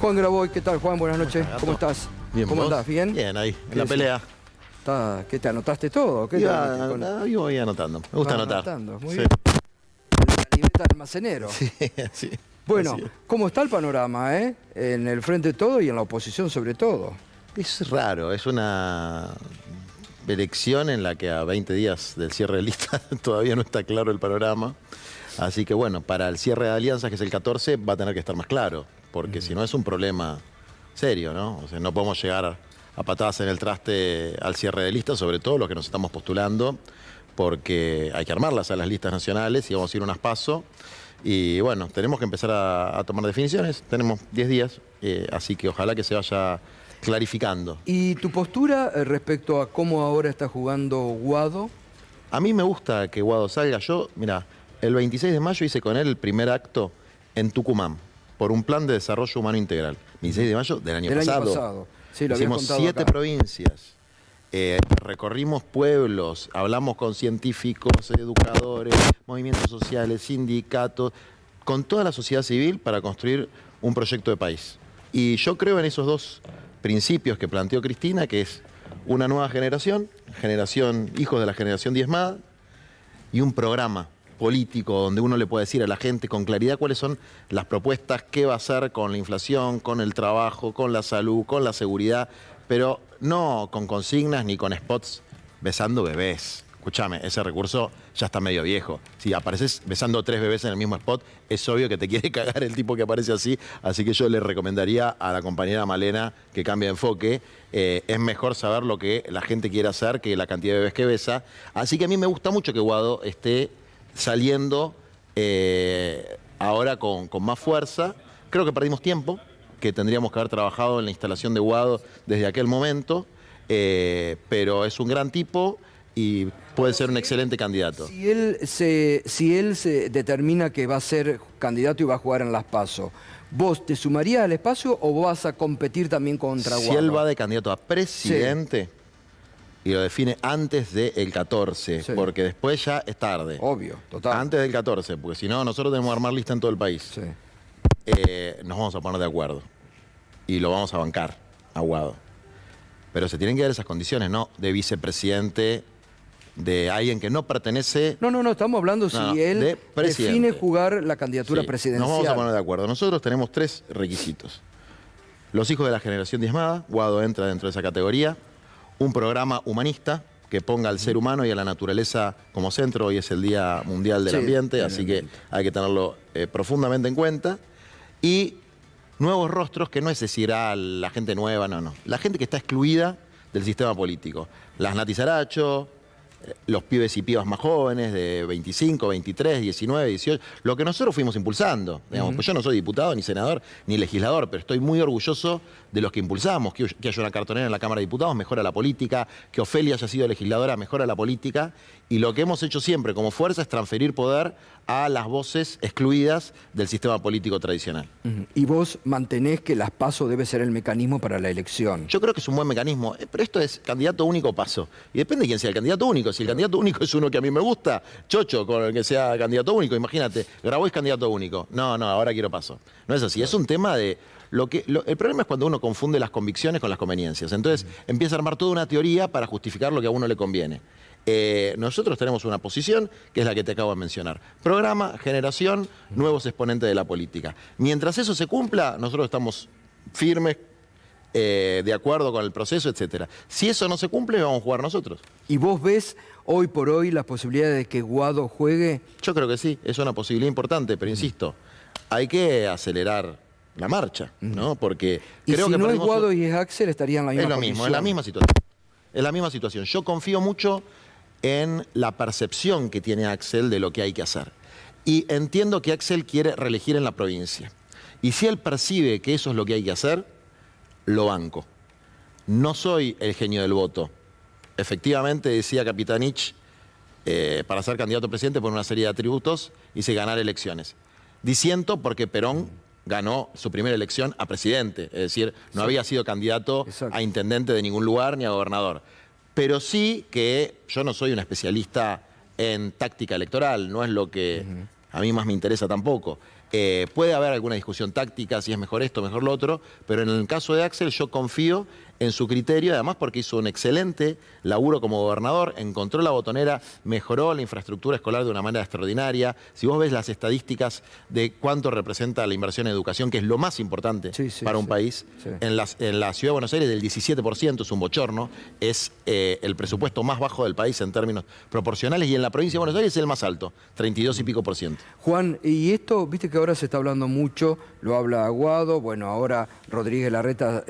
Juan Graboy, ¿qué tal, Juan? Buenas noches. ¿Cómo estás? Bien, ¿Cómo ¿vos? andás? ¿Bien? Bien, ahí, en la pelea. ¿Qué te anotaste todo? ¿Qué Yo voy anotando. Me gusta anotar. Anotando. Muy Sí. bien. La libreta del almacenero. Sí, sí. Bueno, Así es. ¿cómo está el panorama, en el frente todo y en la oposición sobre todo? Es raro, es una elección en la que a 20 días del cierre de lista todavía no está claro el panorama. Así que bueno, para el cierre de alianzas, que es el 14, va a tener que estar más claro, porque si no es un problema serio, ¿no? O sea, no podemos llegar a patadas en el traste al cierre de listas, sobre todo los que nos estamos postulando, porque hay que armarlas a las listas nacionales y vamos a ir unas paso. Y bueno, tenemos que empezar a tomar definiciones, tenemos 10 días, así que ojalá que se vaya clarificando. ¿Y tu postura respecto a cómo ahora está jugando Guado? A mí me gusta que Guado salga. Yo, mira, el 26 de mayo hice con él el primer acto en Tucumán, por un plan de desarrollo humano integral. 26 de mayo del año pasado. Sí, lo habías Hicimos contado 7 acá. provincias. Recorrimos pueblos, hablamos con científicos, educadores, movimientos sociales, sindicatos, con toda la sociedad civil para construir un proyecto de país. Y yo creo en esos dos principios que planteó Cristina, que es una nueva generación, hijos de la generación diezmada, y un programa político donde uno le puede decir a la gente con claridad cuáles son las propuestas, qué va a hacer con la inflación, con el trabajo, con la salud, con la seguridad, pero no con consignas ni con spots besando bebés. Escúchame, ese recurso ya está medio viejo. Si apareces besando 3 bebés en el mismo spot, es obvio que te quiere cagar el tipo que aparece así, así que yo le recomendaría a la compañera Malena que cambie de enfoque. Es mejor saber lo que la gente quiere hacer que la cantidad de bebés que besa. Así que a mí me gusta mucho que Guado esté saliendo ahora con más fuerza. Creo que perdimos tiempo, que tendríamos que haber trabajado en la instalación de Guado desde aquel momento, pero es un gran tipo y puede ser un excelente candidato. Si él se determina que va a ser candidato y va a jugar en las PASO, ¿vos te sumarías al espacio o vas a competir también contra Guado? Si él va de candidato a presidente y lo define antes del 14, porque después ya es tarde. Obvio, total. Antes del 14, porque si no, nosotros tenemos que armar lista en todo el país. Sí. Nos vamos a poner de acuerdo y lo vamos a bancar a Guado. Pero se tienen que dar esas condiciones, ¿no? De vicepresidente, de alguien que no pertenece... No, estamos hablando si él define jugar la candidatura presidencial. Nos vamos a poner de acuerdo. Nosotros tenemos 3 requisitos. Los hijos de la generación diezmada, Guado entra dentro de esa categoría. Un programa humanista que ponga al ser humano y a la naturaleza como centro. Hoy es el Día Mundial del Ambiente, así que hay que tenerlo profundamente en cuenta. Y nuevos rostros, que no es decir la gente nueva, no. La gente que está excluida del sistema político. Las Nati Saracho, los pibes y pibas más jóvenes de 25, 23, 19, 18, lo que nosotros fuimos impulsando. Digamos, pues yo no soy diputado, ni senador, ni legislador, pero estoy muy orgulloso de los que impulsamos, que haya una cartonera en la Cámara de Diputados, mejora la política, que Ofelia haya sido legisladora, mejora la política, y lo que hemos hecho siempre como fuerza es transferir poder a las voces excluidas del sistema político tradicional. Y vos mantenés que las PASO debe ser el mecanismo para la elección. Yo creo que es un buen mecanismo, pero esto es candidato único paso. Y depende de quién sea el candidato único. Si el candidato único es uno que a mí me gusta, chocho con el que sea candidato único. Imagínate, Graboy es candidato único. No, ahora quiero paso. No es así, es un tema de... el problema es cuando uno confunde las convicciones con las conveniencias. Entonces empieza a armar toda una teoría para justificar lo que a uno le conviene. Nosotros tenemos una posición que es la que te acabo de mencionar. Programa, generación, nuevos exponentes de la política. Mientras eso se cumpla, nosotros estamos firmes, de acuerdo con el proceso, etcétera. Si eso no se cumple, vamos a jugar nosotros. ¿Y vos ves hoy por hoy las posibilidades de que Guado juegue? Yo creo que sí, es una posibilidad importante, pero insisto, hay que acelerar la marcha, ¿no? Porque creo si que no es Guado y es Axel, estarían en la misma Es lo mismo, es la misma situación. Es la misma situación. Yo confío mucho en la percepción que tiene Axel de lo que hay que hacer. Y entiendo que Axel quiere reelegir en la provincia. Y si él percibe que eso es lo que hay que hacer, lo banco. No soy el genio del voto. Efectivamente, decía Capitanich, para ser candidato a presidente por una serie de atributos, hice ganar elecciones. Disiento porque Perón ganó su primera elección a presidente, es decir, no había sido candidato a intendente de ningún lugar ni a gobernador. Pero sí que yo no soy un especialista en táctica electoral, no es lo que a mí más me interesa tampoco. Puede haber alguna discusión táctica, si es mejor esto, mejor lo otro, pero en el caso de Axel yo confío en su criterio, además porque hizo un excelente laburo como gobernador, encontró la botonera, mejoró la infraestructura escolar de una manera extraordinaria. Si vos ves las estadísticas de cuánto representa la inversión en educación, que es lo más importante para un país, en la Ciudad de Buenos Aires del 17%, es un bochorno, es el presupuesto más bajo del país en términos proporcionales, y en la provincia de Buenos Aires es el más alto, 32 y pico por ciento. Juan, y esto, viste que ahora se está hablando mucho, lo habla Aguado, bueno, ahora Rodríguez Larreta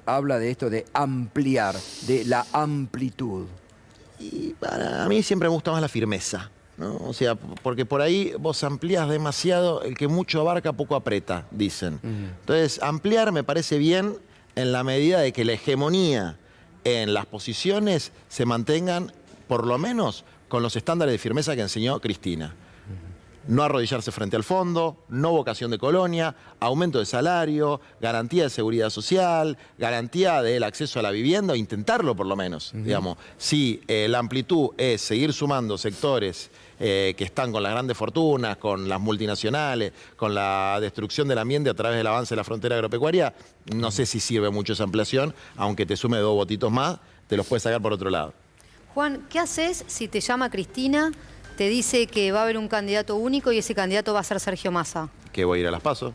habla de esto de ampliar, de la amplitud. Y para mí siempre me gusta más la firmeza, ¿no? O sea, porque por ahí vos amplías demasiado, el que mucho abarca poco aprieta, dicen. Entonces, ampliar me parece bien en la medida de que la hegemonía en las posiciones se mantengan, por lo menos, con los estándares de firmeza que enseñó Cristina. No arrodillarse frente al fondo, no vocación de colonia, aumento de salario, garantía de seguridad social, garantía del acceso a la vivienda, o intentarlo por lo menos, digamos. Si la amplitud es seguir sumando sectores que están con las grandes fortunas, con las multinacionales, con la destrucción del ambiente a través del avance de la frontera agropecuaria, no sé si sirve mucho esa ampliación, aunque te sume 2 votitos más, te los puedes sacar por otro lado. Juan, ¿qué haces si te llama Cristina, te dice que va a haber un candidato único y ese candidato va a ser Sergio Massa? Que voy a ir a las PASO.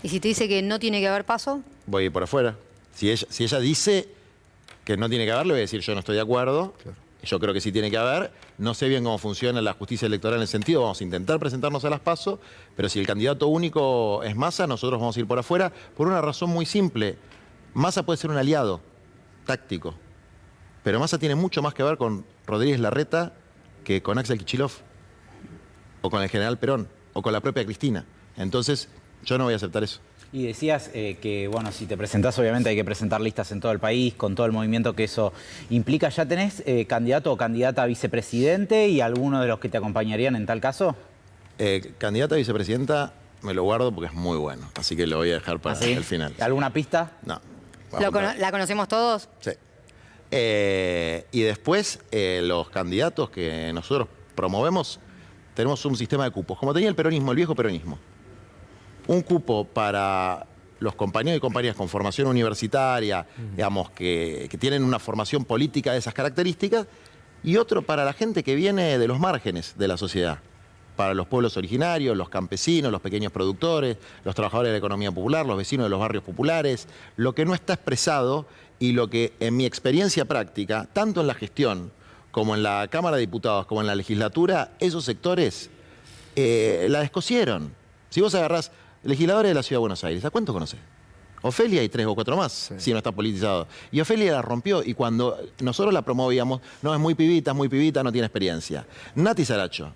¿Y si te dice que no tiene que haber paso? Voy a ir por afuera. Si ella dice que no tiene que haber, le voy a decir yo no estoy de acuerdo. Claro. Yo creo que sí tiene que haber. No sé bien cómo funciona la justicia electoral en ese sentido. Vamos a intentar presentarnos a las PASO, pero si el candidato único es Massa, nosotros vamos a ir por afuera por una razón muy simple. Massa puede ser un aliado táctico, pero Massa tiene mucho más que ver con Rodríguez Larreta que con Axel Kicillof, o con el general Perón, o con la propia Cristina. Entonces, yo no voy a aceptar eso. Y decías que, bueno, si te presentás, obviamente hay que presentar listas en todo el país, con todo el movimiento que eso implica. ¿Ya tenés candidato o candidata a vicepresidente y alguno de los que te acompañarían en tal caso? Candidata a vicepresidenta me lo guardo porque es muy bueno, así que lo voy a dejar para el final. ¿Alguna pista? No. ¿La conocemos todos? Sí. Y después, los candidatos que nosotros promovemos, tenemos un sistema de cupos, como tenía el peronismo, el viejo peronismo. Un cupo para los compañeros y compañeras con formación universitaria, digamos, que tienen una formación política de esas características, y otro para la gente que viene de los márgenes de la sociedad, para los pueblos originarios, los campesinos, los pequeños productores, los trabajadores de la economía popular, los vecinos de los barrios populares, lo que no está expresado y lo que en mi experiencia práctica, tanto en la gestión como en la Cámara de Diputados, como en la legislatura, esos sectores la descosieron. Si vos agarrás legisladores de la Ciudad de Buenos Aires, ¿a cuántos conocés? Ofelia y 3 o 4 más, si no está politizado. Y Ofelia la rompió, y cuando nosotros la promovíamos, no, es muy pibita, no tiene experiencia. Nati Saracho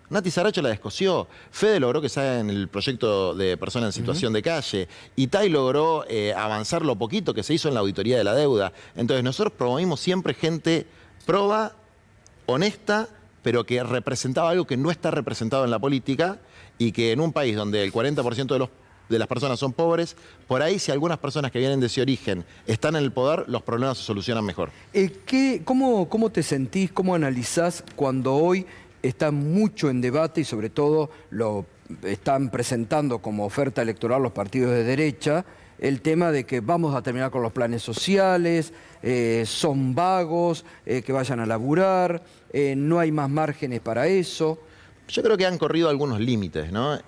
la descosió. Fede logró que salga en el proyecto de personas en situación de calle. Itay logró avanzar lo poquito que se hizo en la auditoría de la deuda. Entonces nosotros promovimos siempre gente proba, honesta, pero que representaba algo que no está representado en la política, y que en un país donde el 40% de las personas son pobres, por ahí si algunas personas que vienen de ese origen están en el poder, los problemas se solucionan mejor. ¿Cómo te sentís, cómo analizás cuando hoy está mucho en debate y sobre todo lo están presentando como oferta electoral los partidos de derecha, el tema de que vamos a terminar con los planes sociales, son vagos, que vayan a laburar, no hay más márgenes para eso? Yo creo que han corrido algunos límites, ¿no?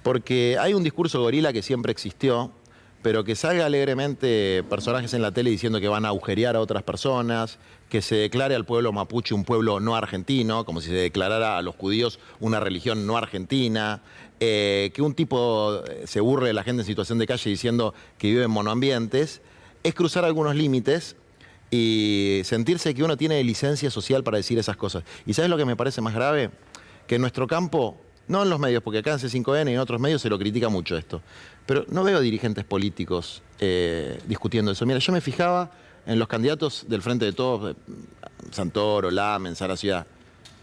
Porque hay un discurso gorila que siempre existió, pero que salga alegremente personajes en la tele diciendo que van a agujerear a otras personas, que se declare al pueblo mapuche un pueblo no argentino, como si se declarara a los judíos una religión no argentina, que un tipo se burle de la gente en situación de calle diciendo que vive en monoambientes, es cruzar algunos límites y sentirse que uno tiene licencia social para decir esas cosas. ¿Y sabes lo que me parece más grave? Que en nuestro campo, no en los medios, porque acá en C5N y en otros medios se lo critica mucho esto, pero no veo dirigentes políticos discutiendo eso. Mira, yo me fijaba en los candidatos del Frente de Todos, Santoro, Lamen, Sara Ciudad.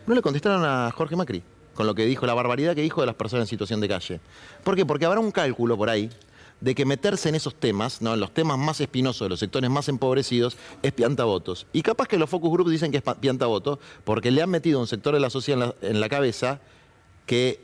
No le contestaron a Jorge Macri con lo que dijo, la barbaridad que dijo de las personas en situación de calle. ¿Por qué? Porque habrá un cálculo por ahí de que meterse en esos temas, ¿no?, en los temas más espinosos de los sectores más empobrecidos, es piantavotos. Y capaz que los focus groups dicen que es piantavotos porque le han metido un sector de la sociedad en la cabeza que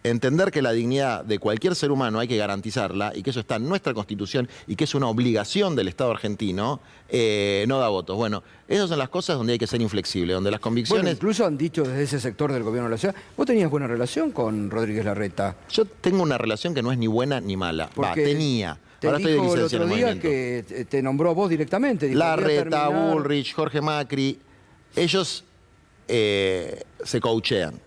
entender que la dignidad de cualquier ser humano hay que garantizarla y que eso está en nuestra Constitución y que es una obligación del Estado argentino, no da votos. Bueno, esas son las cosas donde hay que ser inflexible, donde las convicciones... Bueno, incluso han dicho desde ese sector del gobierno de la ciudad, vos tenías buena relación con Rodríguez Larreta. Yo tengo una relación que no es ni buena ni mala. Tenía. Te Ahora estoy de dijo el licencia en otro el día movimiento. que te nombró a vos directamente. Dijo, Larreta, Bullrich, Jorge Macri, ellos se coachean.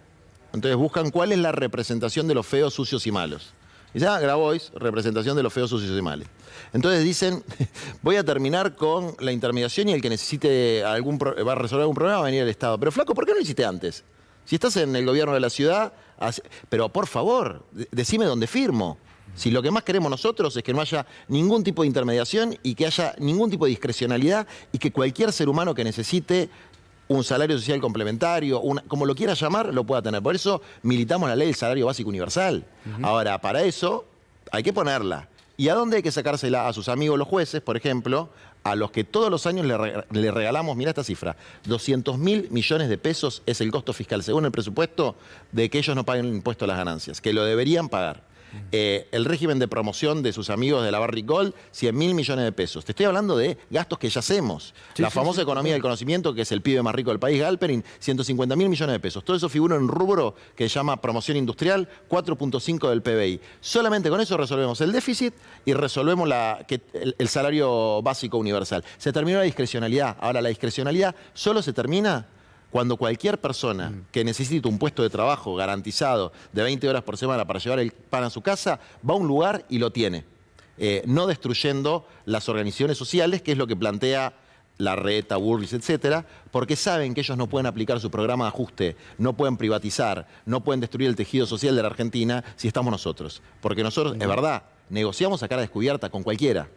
Entonces buscan cuál es la representación de los feos, sucios y malos. Y dice, Grabois, representación de los feos, sucios y malos. Entonces dicen, voy a terminar con la intermediación y el que necesite va a resolver algún problema va a venir el Estado. Pero flaco, ¿por qué no lo hiciste antes? Si estás en el gobierno de la ciudad, pero por favor, decime dónde firmo. Si lo que más queremos nosotros es que no haya ningún tipo de intermediación y que haya ningún tipo de discrecionalidad y que cualquier ser humano que necesite un salario social complementario, como lo quiera llamar, lo pueda tener. Por eso militamos la ley del salario básico universal. Ahora, para eso hay que ponerla. ¿Y a dónde hay que sacársela? A sus amigos los jueces, por ejemplo, a los que todos los años le regalamos, mirá esta cifra, 200.000 millones de pesos es el costo fiscal, según el presupuesto, de que ellos no paguen el impuesto a las ganancias, que lo deberían pagar. El régimen de promoción de sus amigos de la Barrick Gold, 100.000 millones de pesos. Te estoy hablando de gastos que ya hacemos. La famosa economía del conocimiento, que es el pibe más rico del país, Galperin, 150.000 millones de pesos. Todo eso figura en un rubro que se llama promoción industrial, 4.5 del PBI. Solamente con eso resolvemos el déficit y resolvemos el salario básico universal. Se terminó la discrecionalidad. Ahora, la discrecionalidad solo se termina cuando cualquier persona que necesite un puesto de trabajo garantizado de 20 horas por semana para llevar el pan a su casa, va a un lugar y lo tiene. No destruyendo las organizaciones sociales, que es lo que plantea Larreta, Bullrich, etcétera, porque saben que ellos no pueden aplicar su programa de ajuste, no pueden privatizar, no pueden destruir el tejido social de la Argentina si estamos nosotros. Porque nosotros, es verdad, negociamos a cara descubierta con cualquiera,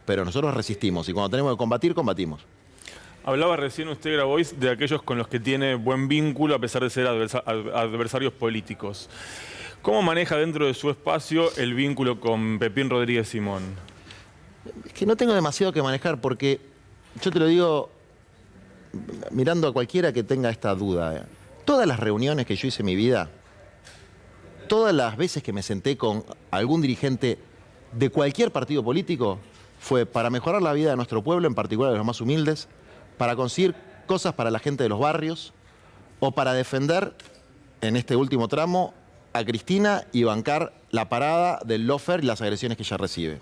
pero nosotros resistimos y cuando tenemos que combatir, combatimos. Hablaba recién usted, Grabois, de aquellos con los que tiene buen vínculo a pesar de ser adversarios políticos. ¿Cómo maneja dentro de su espacio el vínculo con Pepín Rodríguez Simón? Es que no tengo demasiado que manejar porque, yo te lo digo mirando a cualquiera que tenga esta duda. Todas las reuniones que yo hice en mi vida, todas las veces que me senté con algún dirigente de cualquier partido político, fue para mejorar la vida de nuestro pueblo, en particular de los más humildes, para conseguir cosas para la gente de los barrios o para defender, en este último tramo, a Cristina y bancar la parada del lawfare y las agresiones que ella recibe.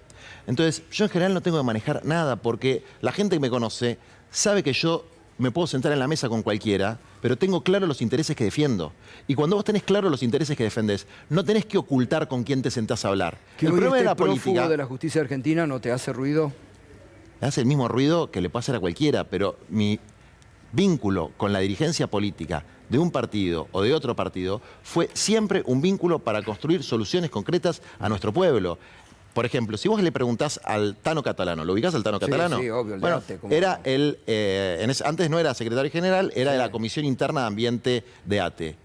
Entonces, yo en general no tengo que manejar nada porque la gente que me conoce sabe que yo me puedo sentar en la mesa con cualquiera, pero tengo claro los intereses que defiendo. Y cuando vos tenés claro los intereses que defendés, no tenés que ocultar con quién te sentás a hablar. ¿Que el problema de la política de la justicia argentina no te hace ruido? Me hace el mismo ruido que le puede hacer a cualquiera, pero mi vínculo con la dirigencia política de un partido o de otro partido fue siempre un vínculo para construir soluciones concretas a nuestro pueblo. Por ejemplo, si vos le preguntás al Tano Catalano, ¿lo ubicás al Tano Catalano? Sí, obvio. Bueno, era antes no era secretario general, era de la Comisión Interna de Ambiente de ATE.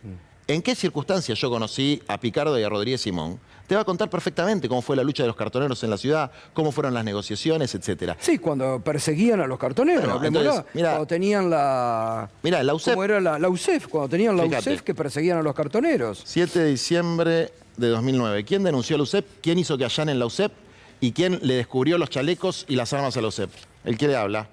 ¿En qué circunstancias yo conocí a Picardo y a Rodríguez Simón? Te va a contar perfectamente cómo fue la lucha de los cartoneros en la ciudad, cómo fueron las negociaciones, etcétera. Sí, cuando perseguían a los cartoneros, entonces, cuando tenían la... Mirá, la UCEP. ¿Cómo era la UCEF? Cuando tenían la UCEF que perseguían a los cartoneros. 7 de diciembre de 2009. ¿Quién denunció a la UCEP? ¿Quién hizo que allanen la UCEP? ¿Y quién le descubrió los chalecos y las armas a la UCEP? El que le habla.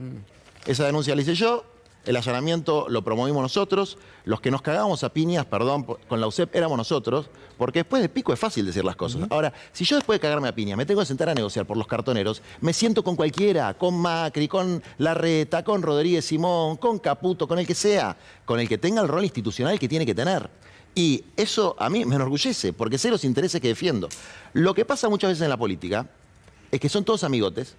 Esa denuncia la hice yo. El allanamiento lo promovimos nosotros. Los que nos cagábamos a piñas, perdón, con la UCEP éramos nosotros, porque después de pico es fácil decir las cosas. Ahora, si yo después de cagarme a piñas me tengo que sentar a negociar por los cartoneros, me siento con cualquiera, con Macri, con Larreta, con Rodríguez Simón, con Caputo, con el que sea, con el que tenga el rol institucional que tiene que tener. Y eso a mí me enorgullece, porque sé los intereses que defiendo. Lo que pasa muchas veces en la política es que son todos amigotes,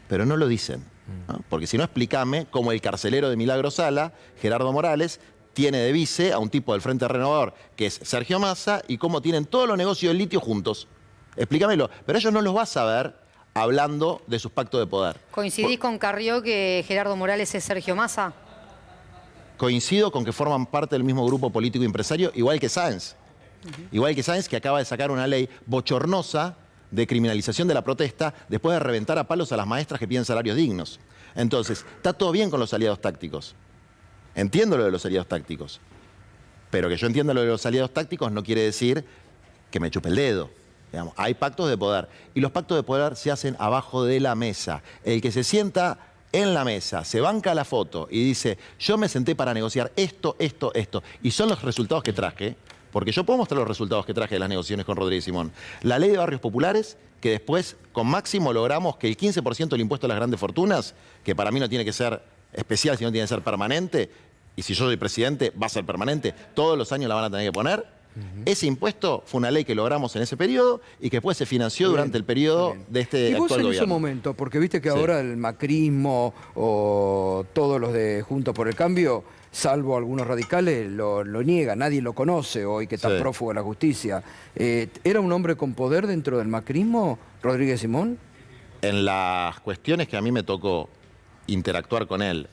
pero no lo dicen. ¿No? Porque si no, explícame cómo el carcelero de Milagro Sala, Gerardo Morales, tiene de vice a un tipo del Frente Renovador, que es Sergio Massa, y cómo tienen todos los negocios del litio juntos. Explícamelo. Pero ellos no los vas a ver hablando de sus pactos de poder. ¿Coincidís con Carrió que Gerardo Morales es Sergio Massa? Coincido con que forman parte del mismo grupo político y empresario, igual que Sáenz. Igual que Sáenz, que acaba de sacar una ley bochornosa de criminalización de la protesta después de reventar a palos a las maestras que piden salarios dignos. Entonces, está todo bien con los aliados tácticos. Entiendo lo de los aliados tácticos. Pero que yo entienda lo de los aliados tácticos no quiere decir que me chupe el dedo. Digamos, hay pactos de poder. Y los pactos de poder se hacen abajo de la mesa. El que se sienta en la mesa, se banca la foto y dice, yo me senté para negociar esto, esto, esto. Y son los resultados que traje, porque yo puedo mostrar los resultados que traje de las negociaciones con Rodríguez Simón. La ley de barrios populares, que después con Máximo logramos que el 15% del impuesto a las grandes fortunas, que para mí no tiene que ser especial, sino tiene que ser permanente, y si yo soy presidente va a ser permanente, todos los años la van a tener que poner. Ese impuesto fue una ley que logramos en ese periodo y que después se financió durante el periodo de este ¿Y vos actual en gobierno. ese momento, porque viste que Sí. ahora el macrismo o todos los de Juntos por el Cambio, salvo algunos radicales, lo niegan, nadie lo conoce hoy que está Sí. prófugo de la justicia. ¿Era un hombre con poder dentro del macrismo, Rodríguez Simón? En las cuestiones que a mí me tocó interactuar con él,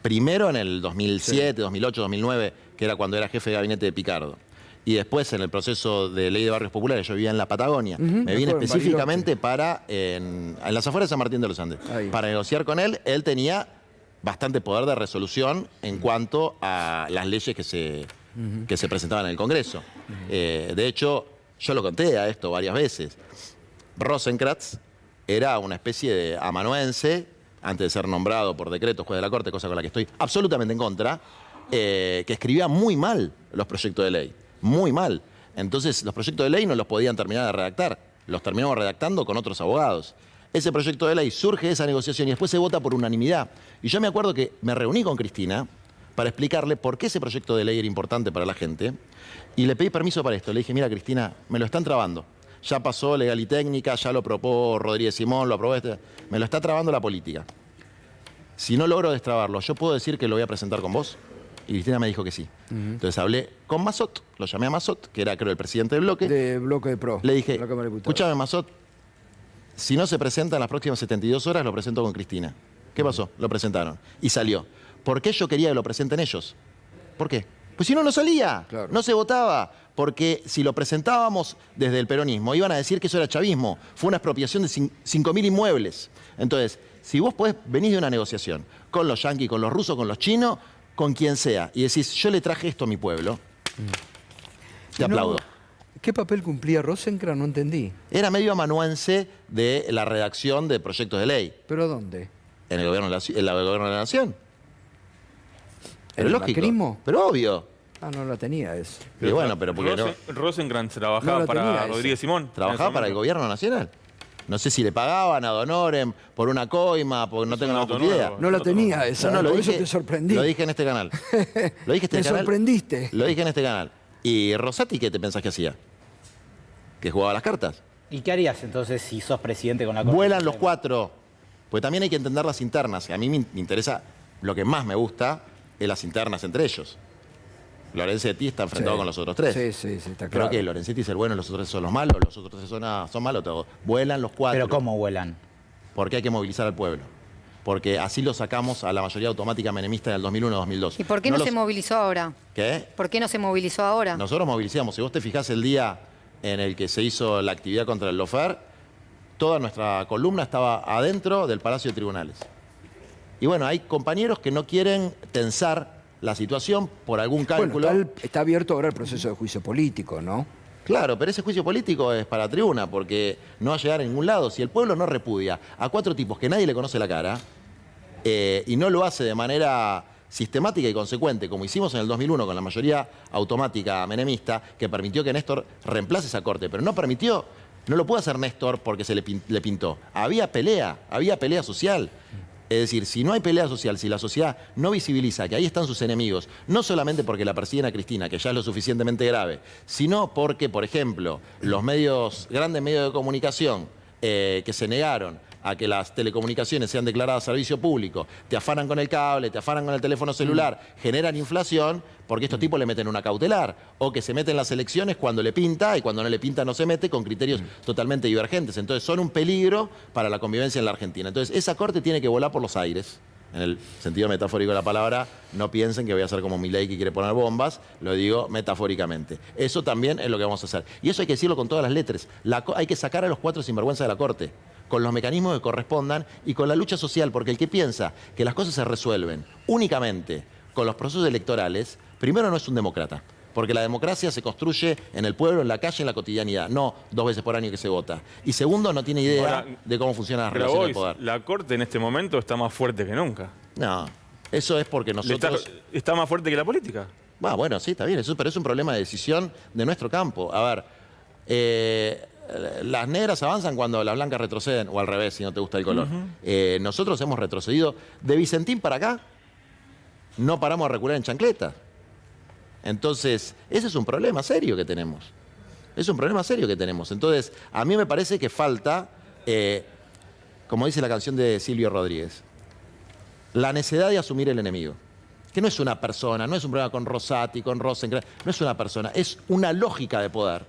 primero en el 2007, 2008, 2009, que era cuando era jefe de gabinete de Picardo, y después en el proceso de ley de barrios populares, yo vivía en la Patagonia, me vine acuerdo, en específicamente para, en las afueras de San Martín de los Andes, Ahí. para negociar con él. Él tenía bastante poder de resolución en cuanto a las leyes que se presentaban en el Congreso. De hecho, yo lo conté a esto varias veces. Rosenkrantz era una especie de amanuense, antes de ser nombrado por decreto juez de la Corte, cosa con la que estoy absolutamente en contra, que escribía muy mal los proyectos de ley, muy mal. Entonces los proyectos de ley no los podían terminar de redactar, los terminamos redactando con otros abogados. Ese proyecto de ley surge de esa negociación y después se vota por unanimidad. Y yo me acuerdo que me reuní con Cristina para explicarle por qué ese proyecto de ley era importante para la gente y le pedí permiso para esto. Le dije, mira Cristina, me lo están trabando. Ya pasó legal y técnica, ya lo aprobó Rodríguez Simón, lo aprobó me lo está trabando la política. Si no logro destrabarlo, ¿yo puedo decir que lo voy a presentar con vos? Y Cristina me dijo que sí. Entonces hablé con Massot, lo llamé a Massot, que era creo el presidente del bloque. De Bloque de Pro. Le dije, de la Cámara de Diputados. escúchame Massot, si no se presenta en las próximas 72 horas, lo presento con Cristina. ¿Qué pasó? Lo presentaron. Y salió. ¿Por qué yo quería que lo presenten ellos? ¿Por qué? Pues si no, no salía. Claro. No se votaba. Porque si lo presentábamos desde el peronismo, iban a decir que eso era chavismo. Fue una expropiación de 5.000 inmuebles. Entonces, si vos venís de una negociación con los yanquis, con los rusos, con los chinos, con quien sea, y decís, yo le traje esto a mi pueblo, te aplaudo. ¿Qué papel cumplía Rosenkrantz? No entendí. Era medio amanuense de la redacción de proyectos de ley ¿Pero dónde? en el gobierno de la nación. ¿En Pero el lógico. macrismo? Pero obvio. Ah, no la tenía eso. Y bueno, pero porque no Rosenkrantz No trabajaba la tenía para esa. Rodríguez Simón. trabajaba para el gobierno nacional. No sé si le pagaban ad honorem por una coima, porque no tengo un la dato más puta idea. nuevo. No la tenía esa, No, por eso te sorprendí. Lo dije en este canal. Lo dije en este Me canal. sorprendiste. Lo dije en este canal. ¿Y Rosati qué te pensás que hacía? ¿Que jugaba las cartas? ¿Y qué harías entonces si sos presidente con la Corte Vuelan los Suprema? 4. Porque también hay que entender las internas. A mí me interesa, lo que más me gusta es las internas entre ellos. Lorenzetti está enfrentado Sí. con los otros 3. Sí, está Creo claro. que Lorenzetti es el bueno y los otros 3 son los malos, los otros 3 son malos. Todos. Vuelan los 4. ¿Pero cómo vuelan? Porque hay que movilizar al pueblo. Porque así lo sacamos a la mayoría automática menemista en el 2001-2002. ¿Y por qué no se movilizó ahora? ¿Qué? ¿Por qué no se movilizó ahora? Nosotros movilizamos. Si vos te fijás el día en el que se hizo la actividad contra el lofer, toda nuestra columna estaba adentro del Palacio de Tribunales. Y bueno, hay compañeros que no quieren tensar la situación por algún cálculo. Bueno, está abierto ahora el proceso de juicio político, ¿no? Claro, pero ese juicio político es para tribuna, porque no va a llegar a ningún lado. Si el pueblo no repudia a 4 tipos que nadie le conoce la cara, y no lo hace de manera sistemática y consecuente, como hicimos en el 2001 con la mayoría automática menemista, que permitió que Néstor reemplace esa corte, pero no permitió, no lo puede hacer Néstor porque se le pintó. Había pelea social. Es decir, si no hay pelea social, si la sociedad no visibiliza que ahí están sus enemigos, no solamente porque la persiguen a Cristina, que ya es lo suficientemente grave, sino porque, por ejemplo, los grandes medios de comunicación que se negaron a que las telecomunicaciones sean declaradas servicio público, te afanan con el cable, te afanan con el teléfono celular, generan inflación, porque estos tipos le meten una cautelar, o que se meten las elecciones cuando le pinta y cuando no le pinta no se mete, con criterios totalmente divergentes. Entonces son un peligro para la convivencia en la Argentina. Entonces esa corte tiene que volar por los aires. En el sentido metafórico de la palabra, no piensen que voy a ser como Milei que quiere poner bombas, lo digo metafóricamente. Eso también es lo que vamos a hacer. Y eso hay que decirlo con todas las letras. Hay que sacar a los 4 sinvergüenza de la Corte, con los mecanismos que correspondan y con la lucha social, porque el que piensa que las cosas se resuelven únicamente con los procesos electorales, primero no es un demócrata. Porque la democracia se construye en el pueblo, en la calle, en la cotidianidad, no 2 veces por año que se vota. Y segundo, no tiene idea Ahora, de cómo funcionan las relaciones de Grabois, poder. la Corte en este momento está más fuerte que nunca. No, eso es porque nosotros... Está más fuerte que la política. Bueno, sí, está bien, eso, pero es un problema de decisión de nuestro campo. A ver, las negras avanzan cuando las blancas retroceden, o al revés, si no te gusta el color. Nosotros hemos retrocedido de Vicentín para acá, no paramos a recular en chancleta. Entonces, ese es un problema serio que tenemos. Es un problema serio que tenemos. Entonces, a mí me parece que falta, como dice la canción de Silvio Rodríguez, la necedad de asumir el enemigo. Que no es una persona, no es un problema con Rosati, con Rosencrantz, no es una persona, es una lógica de poder,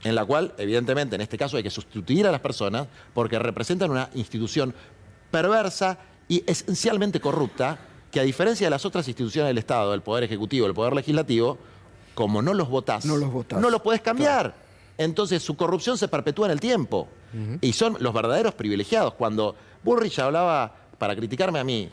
en la cual, evidentemente, en este caso hay que sustituir a las personas porque representan una institución perversa y esencialmente corrupta, que a diferencia de las otras instituciones del Estado, del Poder Ejecutivo, del Poder Legislativo, como no los votás, no los podés cambiar. Claro. Entonces su corrupción se perpetúa en el tiempo. Y son los verdaderos privilegiados. Cuando Bullrich hablaba, para criticarme a mí,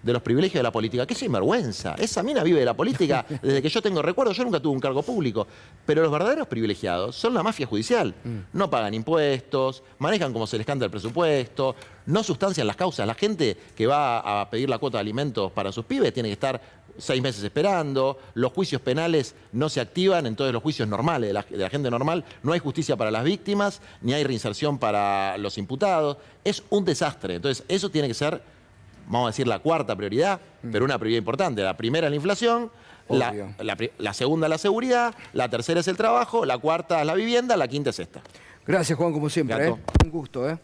de los privilegios de la política, qué sinvergüenza. Esa mina vive de la política desde que yo tengo recuerdo. Yo nunca tuve un cargo público. Pero los verdaderos privilegiados son la mafia judicial. No pagan impuestos, manejan como se les canta el presupuesto, no sustancian las causas. La gente que va a pedir la cuota de alimentos para sus pibes tiene que estar 6 meses esperando. Los juicios penales no se activan, entonces los juicios normales de la gente normal, no hay justicia para las víctimas, ni hay reinserción para los imputados. Es un desastre. Entonces eso tiene que ser, vamos a decir, la cuarta prioridad, pero una prioridad importante. La primera es la inflación, la segunda es la seguridad, la tercera es el trabajo, la cuarta es la vivienda, la quinta es esta. Gracias, Juan, como siempre. Gato. Un gusto, Gracias.